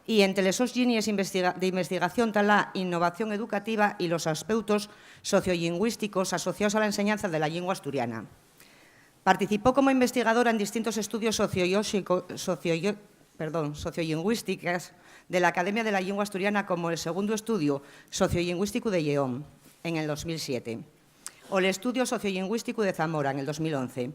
y entre les sos líneas de investigación está la innovación educativa y los aspectos sociolingüísticos asociados a la enseñanza de la lengua asturiana. Participó como investigadora en distintos estudios sociolingüísticos de la Academia de la Lengua Asturiana, como el segundo estudio sociolingüístico de Lleón, en el 2007, o el estudio sociolingüístico de Zamora, en el 2011.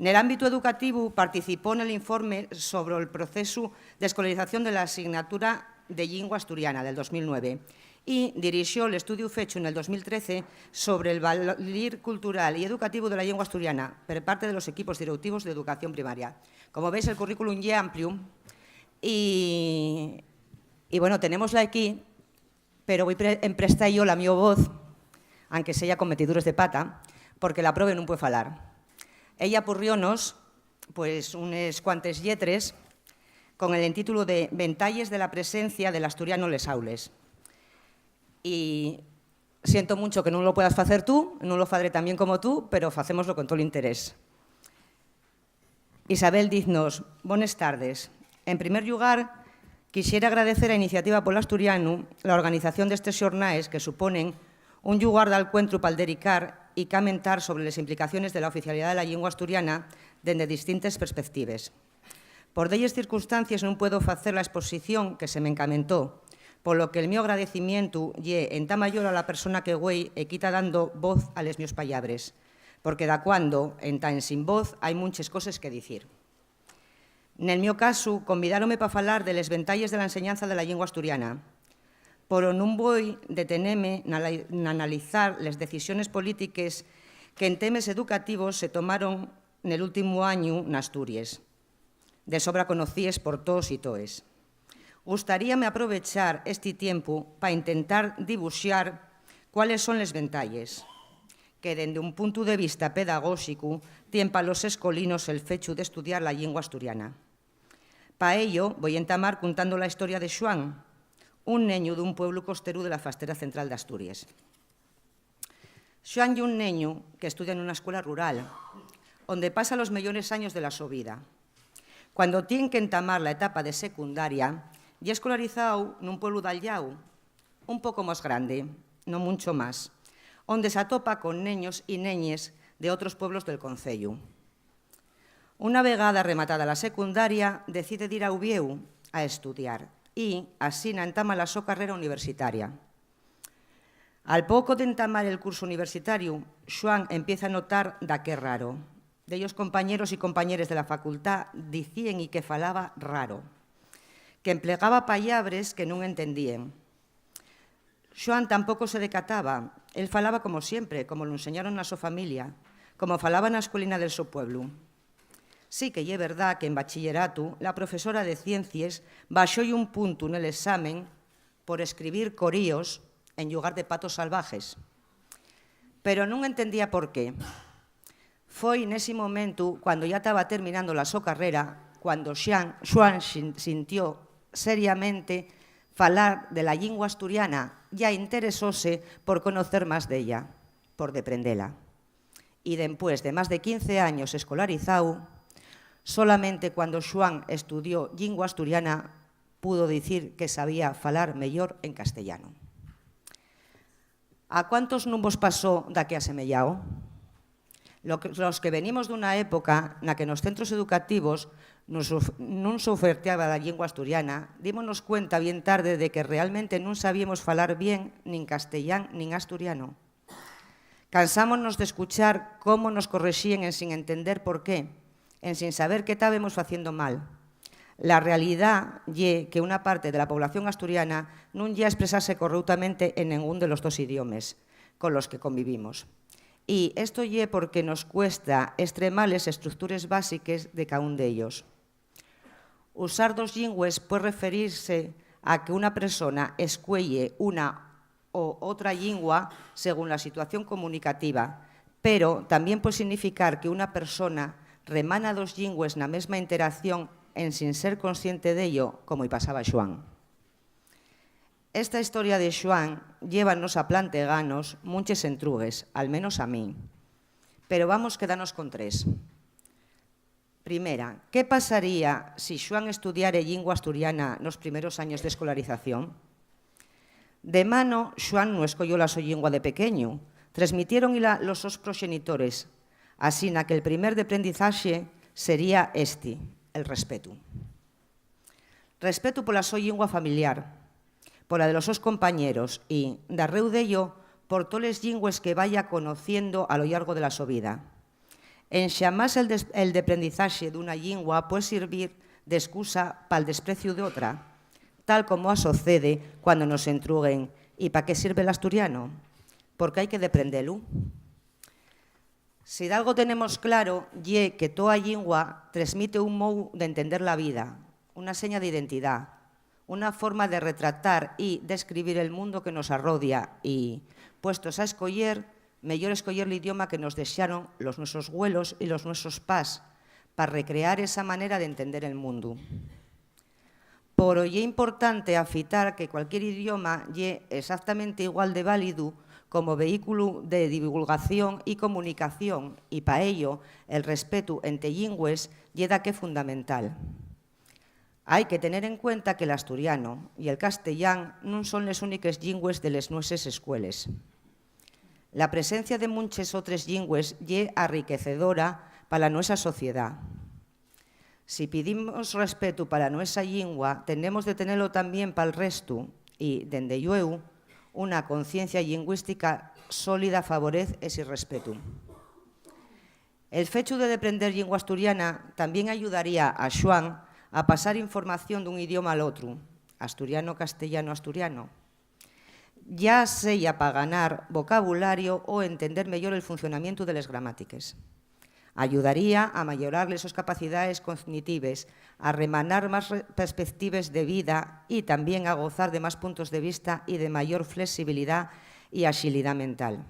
En el ámbito educativo participó en el informe sobre el proceso de escolarización de la asignatura de lengua asturiana del 2009 y dirigió el estudio fecho en el 2013 sobre el valor cultural y educativo de la lengua asturiana por parte de los equipos directivos de educación primaria. Como veis, el currículum ya amplio y bueno, tenemosla aquí, pero voy a emprestar yo la mi voz, aunque sea con metidures de pata, porque la prove non puede falar. Ella purriónos pues, unes cuantes lletres con el título de Ventalles de la presencia del asturiano les aules. Y siento mucho que non lo puedas facer tú, non lo faré tan bien como tú, pero facémoslo con todo el interés. Isabel, diznos, buenas tardes. En primer lugar, quisiera agradecer a Iniciativa Polo Asturiano la organización destes xornais que suponen un lugar de encuentro para dedicar y comentar sobre las implicaciones de la oficialidad de la lengua asturiana desde distintas perspectivas. Por delles circunstancias non puedo facer la exposición que se me encamentó, por lo que el mío agradecimiento lle en tan mayor a la persona que güey e quita dando voz a les mios pallabres, porque da cuando, en tan sin voz, hai muchas cosas que dicir. Nel mío caso, convidáronme para falar de les ventalles de la enseñanza de la lengua asturiana, pero non voy deteneme en analizar las decisiones políticas que en temas educativos se tomaron en el último año en Asturias, de sobra conocíes por todos y toes. Gustaríame aprovechar este tiempo para intentar dibuixar cuáles son les ventalles, que dende un punto de vista pedagógico tienen para los escolinos el fecho de estudiar la lengua asturiana. Para ello voy a entamar contando la historia de Xoán, un neño d'un pueblo costero de la fastera central de Asturias. Xoán é un neño que estudia en una escuela rural, onde pasa los mejores años de la su vida. Cuando tiene que entamar la etapa de secundaria, ya escolarizado nun pueblo de Allau, un poco más grande, no mucho más, onde se atopa con neños y neñes de otros pueblos del concello. Una vegada rematada la secundaria, decide ir a Ubieu a estudiar y así entama la su carrera universitaria. Al poco de entamar el curso universitario, Xoán empieza a notar da que raro. De ellos compañeros y compañeras de la facultad dicían y que falaba raro, que emplegaba pallabres que non entendían. Xoán tampouco se decataba, él falaba como siempre, como lo enseñaron a su familia, como falaba na escuelina del su pueblo. Sí que é verdad que en bachillerato la profesora de ciencias baixó un punto en el examen por escribir coríos en lugar de patos salvajes, pero non entendía por qué. Foi nese momento, cuando ya estaba terminando la su carrera, cuando Xoán sintió seriamente falar de la lengua asturiana, ya interesóse por conocer más de ella, por deprendela. Y después de más de 15 años escolarizado, solamente cuando Xoán estudió lengua asturiana pudo decir que sabía falar mellor en castellano. ¿A cuántos non vos pasó da que asemellao? Los que venimos dunha época na que nos centros educativos non se ofertaba a lengua asturiana, dímonos cuenta bien tarde de que realmente non sabíamos falar bien nin castellán nin asturiano. Cansámonos de escuchar cómo nos correxían en sin entender por qué, en sin saber qué estábamos haciendo mal. La realidad é que una parte de la población asturiana non lle a expresarse correctamente en ningún de los dos idiomas con los que convivimos. Y esto é porque nos cuesta extremar las estructuras básicas de cada un de ellos. Usar dos lingües puede referirse a que una persona escuelle una o otra lengua según la situación comunicativa, pero también puede significar que una persona remana dos lingües na mesma interacción en sin ser consciente de ello, como y pasaba Xoán. Esta historia de Xoán llévanos a plantearnos muchos entrugues, al menos a mí, pero vamos quedarnos con tres. Primera, ¿qué pasaría si Xoán estudiara lingua asturiana nos primeros años de escolarización? De mano, Xoán non escolló la so lingua de pequeño, transmitieron los sos proxenitores, así na que el primer de aprendizaxe sería este, el respeto. Respeto pola so lingua familiar, pola de los sos compañeros y, darreu dello, por toles lingües que vaya conociendo a lo largo de la so vida. En xamás el de aprendizaxe d'una lingua puede servir de excusa pa'l desprecio de outra, tal como sucede cuando nos entruguen ¿y para qué sirve el asturiano? Porque hay que deprendelo. Si de algo tenemos claro, ye que toda lingua transmite un modo de entender la vida, una seña de identidad, una forma de retratar y describir el mundo que nos arrodia y, puestos a escoller, mellor escoller el idioma que nos deixaron los nuestros abuelos y los nuestros pas para recrear esa manera de entender el mundo. Por hoy es importante afitar que cualquier idioma ye exactamente igual de válido como vehículo de divulgación y comunicación y para ello el respeto entre lingües ye daque fundamental. Hay que tener en cuenta que el asturiano y el castellán non son les úniques lingües de les nuestras escueles. La presencia de muchas otras lingües ye enriquecedora para nuestra sociedad. Si pedimos respeto para nuestra lingua, tenemos de tenerlo también para el resto y, dende llueu, una conciencia lingüística sólida favorece ese respeto. El fecho de aprender lingua asturiana también ayudaría a Xoán a pasar información de un idioma al otro, asturiano, castellano, asturiano, ya sea para ganar vocabulario o entender mejor el funcionamiento de las gramáticas. Ayudaría a mejorarles sus capacidades cognitivas, a remanar más perspectivas de vida y también a gozar de más puntos de vista y de mayor flexibilidad y agilidad mental.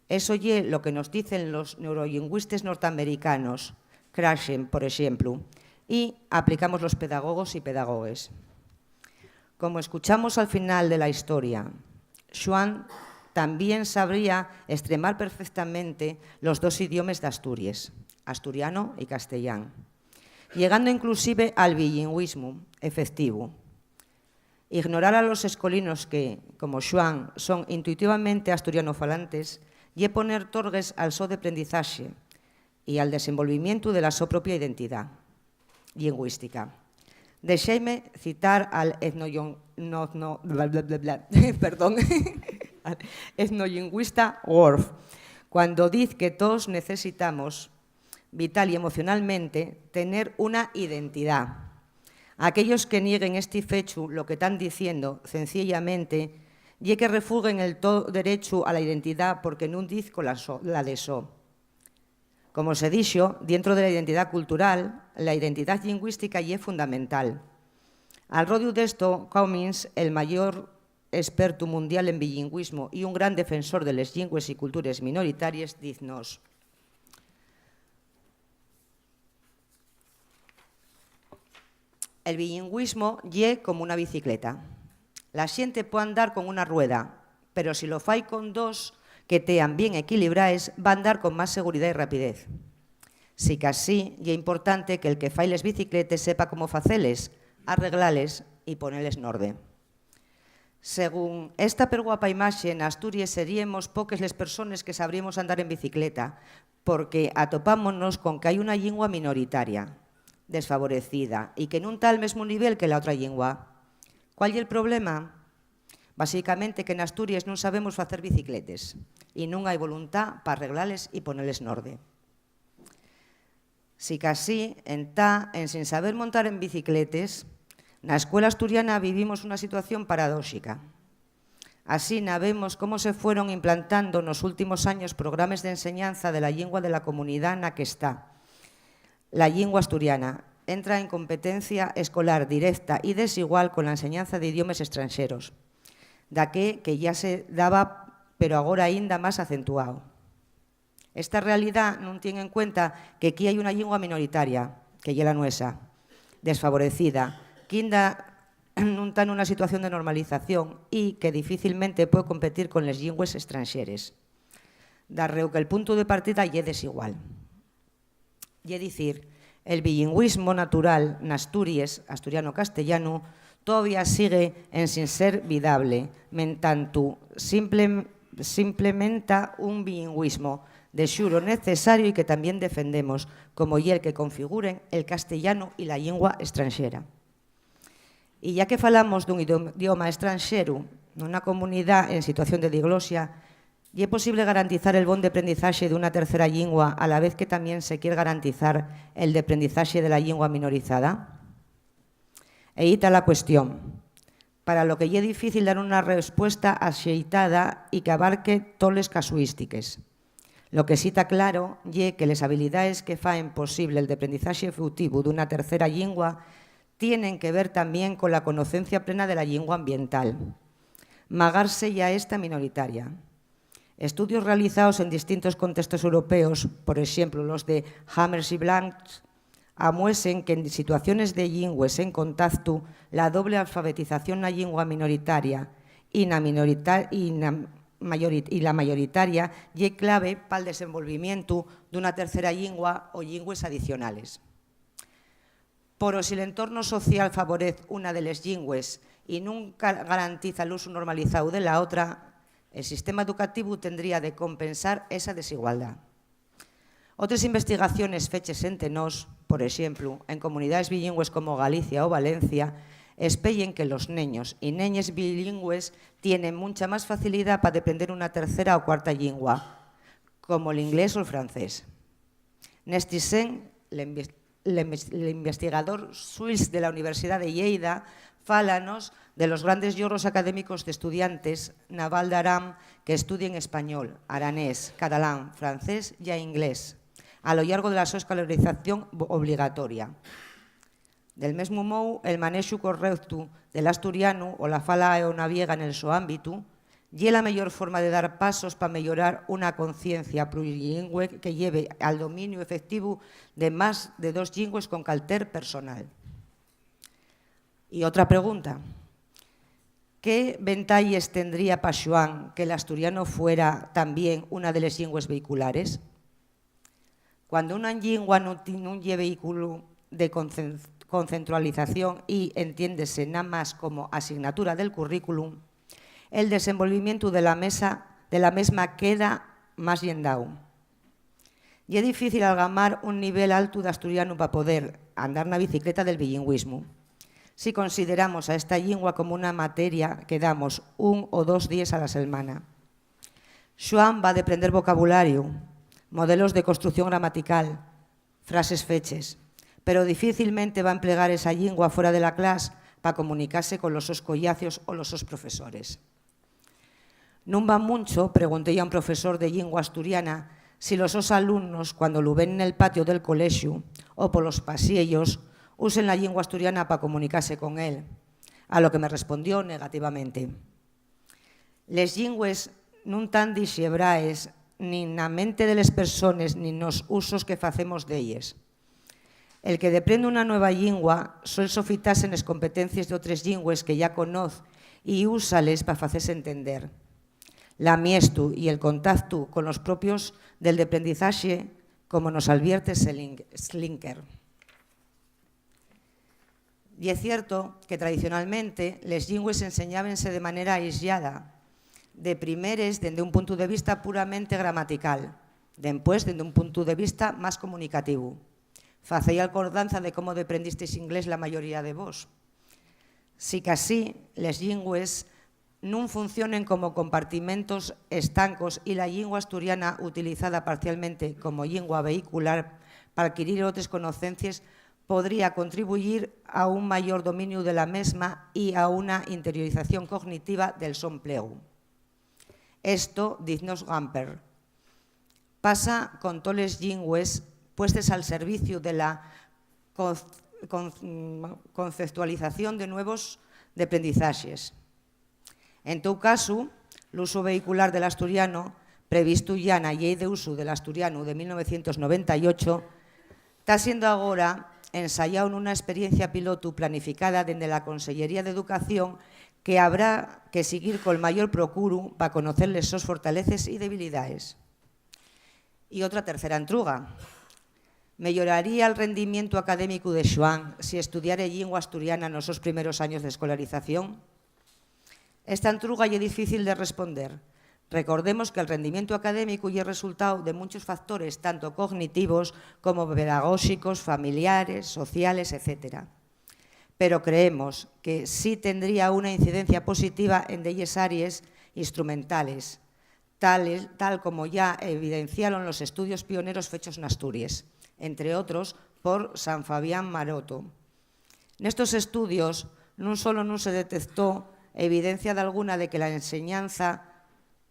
Eso es lo que nos dicen los neurolingüistas norteamericanos, Krashen, por ejemplo, y aplicamos los pedagogos y pedagogues. Como escuchamos al final de la historia, Xoán también sabría extremar perfectamente los dos idiomas de Asturias, asturiano y castellano, llegando inclusive al bilingüismo efectivo. Ignorar a los escolinos que, como Xoán, son intuitivamente asturianofalantes y poner torgues al so de aprendizaje y al desenvolvimiento de la so propia identidad lingüística. Deixeime citar al etnolingüista Worf, cuando dice que todos necesitamos, vital y emocionalmente, tener una identidad. Aquellos que nieguen este fecho, lo que están diciendo, sencillamente, y que refuguen el todo derecho a la identidad porque no dizco la de so. Como se dicho, dentro de la identidad cultural, la identidad lingüística es fundamental. Al rodio de esto, Cummings, el mayor experto mundial en bilingüismo y un gran defensor de las lingües y culturas minoritarias, dice-nos: el bilingüismo es como una bicicleta. La xente puede andar con una rueda, pero si lo fai con dos que tean bien equilibraes, va a andar con más seguridad y rapidez. Si que así, é importante que el que fai les bicicletes sepa cómo faceles, arreglales y poneles norde. Según esta perguapa imaxe, en Asturias seríamos poques les personas que sabríamos andar en bicicleta, porque atopámonos con que hai unha lingua minoritaria, desfavorecida, e que non está al mesmo nivel que la outra lingua. ¿Cuál é el problema? Básicamente que en Asturias non sabemos facer bicicletes e non hai voluntad para arreglales e poneles norde. Si que así, en sin saber montar en bicicletes, na escuela asturiana vivimos unha situación paradóxica. Así vemos cómo se fueron implantando nos últimos años programas de enseñanza de la lengua de la comunidad na que está. La lengua asturiana entra en competencia escolar directa y desigual con la enseñanza de idiomas extranjeros, daqué que ya se daba, pero agora aínda máis acentuado. Esta realidad non tiene en cuenta que aquí hai unha lingua minoritaria, que é la nuestra, desfavorecida, que aínda non está nunha situación de normalización e que difícilmente pode competir con les lingües extranxeres. Darreu que el punto de partida é desigual. É dicir, El bilingüismo natural en Asturias, asturiano-castellano, todavía sigue en sin ser vidable, mentanto simplementa un bilingüismo de xuro necesario y que también defendemos, como y el que configuren el castellano y la lengua extranxera. E ya que falamos dun idioma extranxero nunha comunidade en situación de diglosia, ¿y es posible garantizar el bon de aprendizaje de una tercera lengua a la vez que también se quiere garantizar el de aprendizaje de la lengua minorizada? Ahí está la cuestión, para lo que es difícil dar una respuesta axeitada y que abarque todas las casuístiques. Lo que sí está claro es que las habilidades que faen posible el de aprendizaje efectivo de una tercera lengua tienen que ver también con la conocencia plena de la lengua ambiental, magarse ya esta minoritaria. Estudios realizados en distintos contextos europeos, por ejemplo los de Hammers y Blanks, amuesen que en situaciones de lingües en contacto la doble alfabetización na lingua minoritaria y la mayoritaria é clave para el desenvolvimiento d'una tercera lingua o lingües adicionales. Pero si el entorno social favorece una de las lingües y nunca garantiza el uso normalizado de la otra, el sistema educativo tendría de compensar esa desigualdad. Otras investigaciones fechas entre nos, por ejemplo, en comunidades bilingües como Galicia o Valencia, espellen que los niños y niñas bilingües tienen mucha más facilidad para aprender una tercera o cuarta lengua, como el inglés o el francés. Nesti sen, el investigador suís de la Universidad de Lleida fálanos de los grandes lloros académicos de estudiantes na Val d'Aran que estudien español, aranés, catalán, francés y inglés a lo largo de la súa escolarización obligatoria. Del mesmo modo, el manexo correcto del asturiano o la fala eonaviega en el su ámbito é la mejor forma de dar pasos para mejorar una conciencia plurilingüe que lleve al dominio efectivo de más de 2 lingües con carácter personal. Y otra pregunta, ¿qué ventajas tendría para Xoán que el asturiano fuera también una de las lingües vehiculares? Cuando una lengua no tiene un vehículo de concentralización y entiéndese nada más como asignatura del currículum, el desenvolvimiento de la mesma queda más yendao. Y es difícil algamar un nivel alto de asturiano para poder andar na bicicleta del bilingüismo. Si consideramos a esta lengua como una materia que damos 1 o 2 días a la semana. Xoán va a aprender vocabulario, modelos de construcción gramatical, frases feches, pero difícilmente va a emplear esa lengua fuera de la clase para comunicarse con los sus collacios o los sus profesores. Non va mucho, pregunté a un profesor de lengua asturiana, si los sus alumnos, cuando lo ven en el patio del colegio o por los pasillos, usen la lengua asturiana para comunicarse con él, a lo que me respondió negativamente. Les lingües non tan dixebraes ni na mente de las personas ni nos usos que facemos d'elles. El que deprende una nueva lingua suele sofitarse en las competencias de otras lingües que ya conoce y úsales para hacerse entender. La miestu y el contacto con los propios del aprendizaje, como nos advierte Slinker. Y es cierto que tradicionalmente las lingües enseñábanse de manera aislada, de primeres desde un punto de vista puramente gramatical, después desde un punto de vista más comunicativo. Facei acordanza de cómo aprendisteis inglés la mayoría de vos. Si casi les lingües non funcionen como compartimentos estancos y la lengua asturiana utilizada parcialmente como lengua vehicular para adquirir otras conocencias podría contribuir a un mayor dominio de la misma y a una interiorización cognitiva del su empleo. Esto, diznos Gamper, pasa con todas las lingües puestas al servicio de la conceptualización de nuevos de aprendizajes. En todo caso, el uso vehicular del asturiano, previsto ya en la Ley de Uso del Asturiano de 1998, está siendo ahora ensayado en una experiencia piloto planificada desde la Consellería de Educación que habrá que seguir con mayor procuro para conocerles sus fortalezas y debilidades. Y otra tercera entruga. Melloraría o rendimiento académico de Xoán se estudiara lingua asturiana nos seus primeiros años de escolarización? Esta entruga é difícil de responder. Recordemos que el rendimiento académico é resultado de muchos factores, tanto cognitivos como pedagógicos, familiares, sociales, etc. Pero creemos que sí tendría una incidencia positiva en delles áreas instrumentales, tal como ya evidenciaron los estudios pioneros fechos en Asturias, entre otros por San Fabián Maroto. Nestos estudios non solo non se detectó evidencia de alguna de que la enseñanza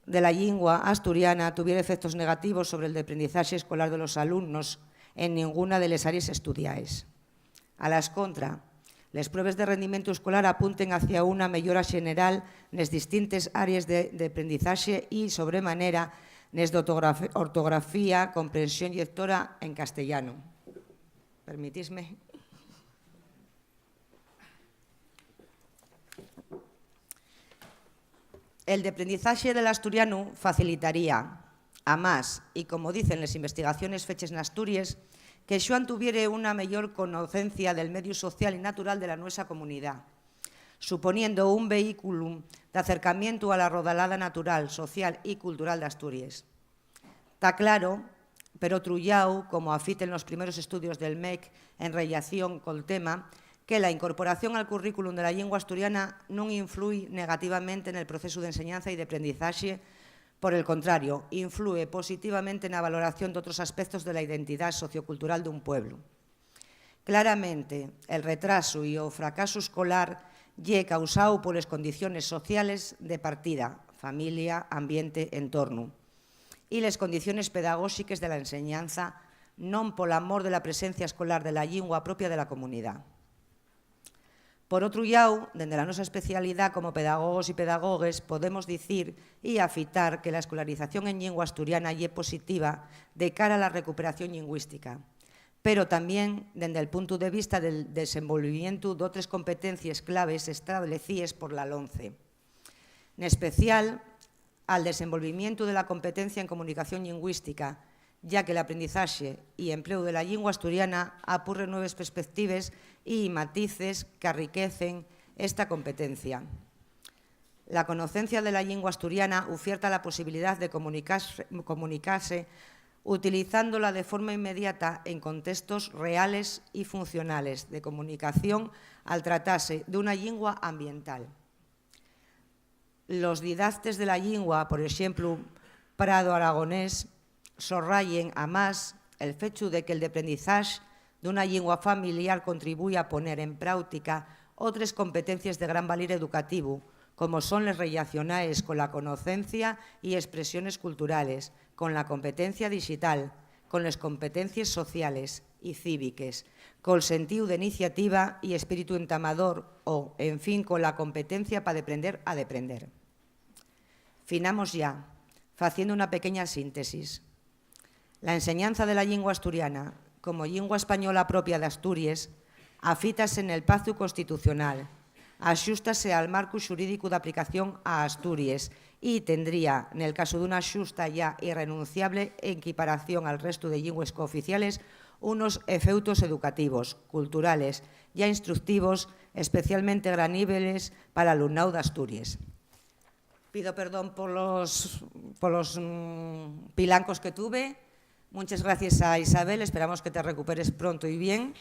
de la lingua asturiana tuviera efectos negativos sobre el aprendizaje escolar de los alumnos en ninguna de las áreas estudiadas. A las contra, les pruebas de rendimiento escolar apunten hacia una mellora general nes distintas áreas de aprendizaje y, sobremanera, nes de ortografía, comprensión y lectura en castellano. Permitidme. El de aprendizaje del asturiano facilitaría, a más, y como dicen las investigaciones fechas en Asturias, que Xoán tuviera una mayor conocencia del medio social y natural de la nuestra comunidad, suponiendo un vehículo de acercamiento a la rodalada natural, social y cultural de Asturias. Está claro, pero trullao, como afiten los primeros estudios del MEC en relación con el tema, que la incorporación al currículum de la lengua asturiana no influye negativamente en el proceso de enseñanza y de aprendizaje. Por el contrario, influye positivamente en la valoración de otros aspectos de la identidad sociocultural de un pueblo. Claramente, el retraso y o fracaso escolar lle causado por las condiciones sociales de partida, familia, ambiente, entorno, y las condiciones pedagógicas de la enseñanza, non por amor de la presencia escolar de la lingua propia de la comunidad. Por outro lado, dende a nosa especialidade como pedagogos e pedagogues, podemos dicir e afitar que a escolarización en lingua asturiana é positiva de cara a la recuperación lingüística, pero tamén dende el punto de vista del desenvolvimiento de outras competencias claves establecidas por la LOMCE. En especial, al desenvolvimiento de la competencia en comunicación lingüística, ya que el aprendizaje y empleo de la lengua asturiana apurre nuevas perspectivas y matices que enriquecen esta competencia. La conocencia de la lengua asturiana oferta la posibilidad de comunicarse utilizándola de forma inmediata en contextos reales y funcionales de comunicación al tratarse de una lengua ambiental. Los didactes de la lengua, por ejemplo, Prado Aragonés, subrayen a más el hecho de que el aprendizaje de una lengua familiar contribuye a poner en práctica otras competencias de gran valor educativo, como son las relacionadas con la conocencia y expresiones culturales, con la competencia digital, con las competencias sociales y cívicas, con el sentido de iniciativa y espíritu entamador o, en fin, con la competencia para aprender a deprender. Finamos ya, haciendo una pequeña síntesis. La enseñanza de la lengua asturiana, como lengua española propia de Asturias, afítase en el pacto constitucional, axústase al marco xurídico de aplicación a Asturias y tendría, en el caso de una xusta ya irrenunciable equiparación al resto de lenguas cooficiales, unos efectos educativos, culturales y instructivos especialmente graníveles para el alumnado de Asturias. Pido perdón por los pilancos que tuve. Muchas gracias a Isabel, esperamos que te recuperes pronto y bien.